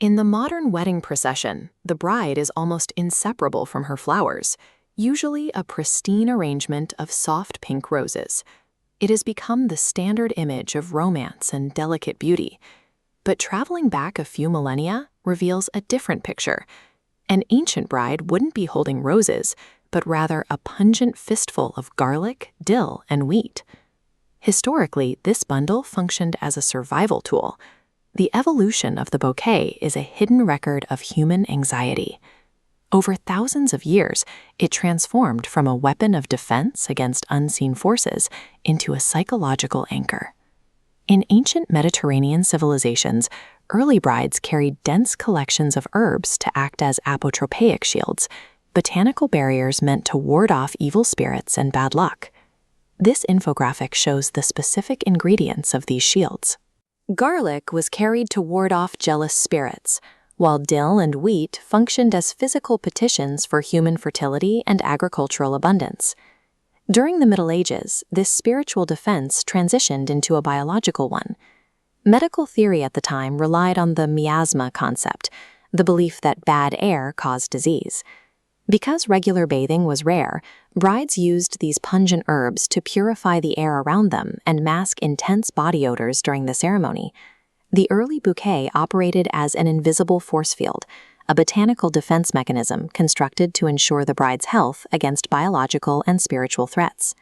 In the modern wedding procession, the bride is almost inseparable from her flowers, usually a pristine arrangement of soft pink roses. It has become the standard image of romance and delicate beauty. But traveling back a few millennia reveals a different picture. An ancient bride wouldn't be holding roses, but rather a pungent fistful of garlic, dill, and wheat. Historically, this bundle functioned as a survival tool. The evolution of the bouquet is a hidden record of human anxiety. Over thousands of years, it transformed from a weapon of defense against unseen forces into a psychological anchor. In ancient Mediterranean civilizations, early brides carried dense collections of herbs to act as apotropaic shields, botanical barriers meant to ward off evil spirits and bad luck. This infographic shows the specific ingredients of these shields. Garlic was carried to ward off jealous spirits, while dill and wheat functioned as physical petitions for human fertility and agricultural abundance. During the Middle Ages, this spiritual defense transitioned into a biological one. Medical theory at the time relied on the miasma concept, the belief that bad air caused disease. Because regular bathing was rare, brides used these pungent herbs to purify the air around them and mask intense body odors during the ceremony. The early bouquet operated as an invisible force field, a botanical defense mechanism constructed to ensure the bride's health against biological and spiritual threats.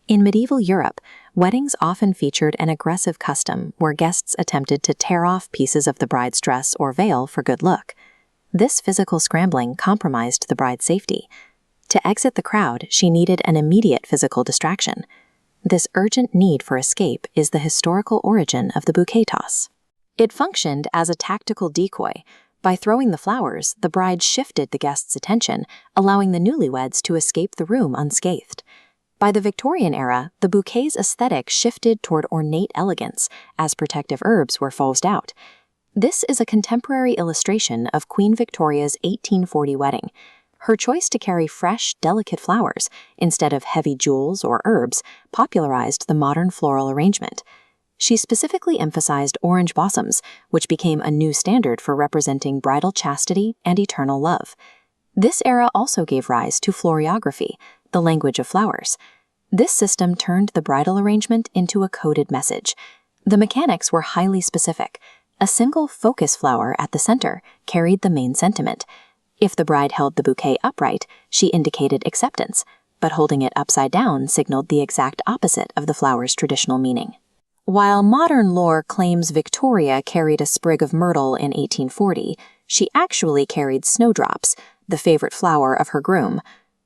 In medieval Europe, weddings often featured an aggressive custom where guests attempted to tear off pieces of the bride's dress or veil for good look. This physical scrambling compromised the bride's safety. To exit the crowd, she needed an immediate physical distraction. This urgent need for escape is the historical origin of the bouquet toss. It functioned as a tactical decoy. By throwing the flowers, the bride shifted the guests' attention, allowing the newlyweds to escape the room unscathed. By the Victorian era, the bouquet's aesthetic shifted toward ornate elegance as protective herbs were phased out. This is a contemporary illustration of Queen Victoria's 1840 wedding. Her choice to carry fresh, delicate flowers instead of heavy jewels or herbs popularized the modern floral arrangement. She specifically emphasized orange blossoms, which became a new standard for representing bridal chastity and eternal love. This era also gave rise to florography, the language of flowers. This system turned the bridal arrangement into a coded message. The mechanics were highly specific. A single focus flower at the center carried the main sentiment. If the bride held the bouquet upright, she indicated acceptance, but holding it upside down signaled the exact opposite of the flower's traditional meaning. While modern lore claims Victoria carried a sprig of myrtle in 1840, she actually carried snowdrops, the favorite flower of her groom.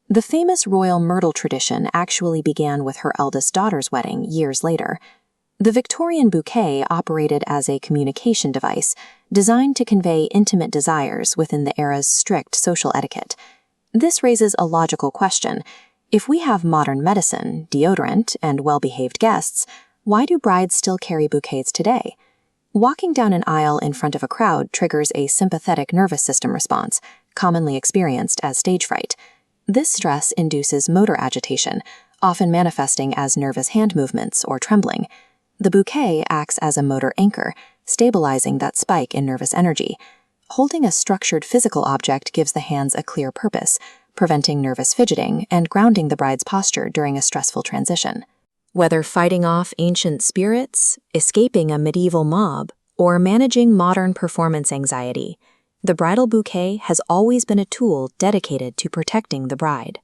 The famous royal myrtle tradition actually began with her eldest daughter's wedding years later. The Victorian bouquet operated as a communication device, designed to convey intimate desires within the era's strict social etiquette. This raises a logical question. If we have modern medicine, deodorant, and well-behaved guests, why do brides still carry bouquets today? Walking down an aisle in front of a crowd triggers a sympathetic nervous system response, commonly experienced as stage fright. This stress induces motor agitation, often manifesting as nervous hand movements or trembling. The bouquet acts as a motor anchor, stabilizing that spike in nervous energy. Holding a structured physical object gives the hands a clear purpose, preventing nervous fidgeting and grounding the bride's posture during a stressful transition. Whether fighting off ancient spirits, escaping a medieval mob, or managing modern performance anxiety, the bridal bouquet has always been a tool dedicated to protecting the bride.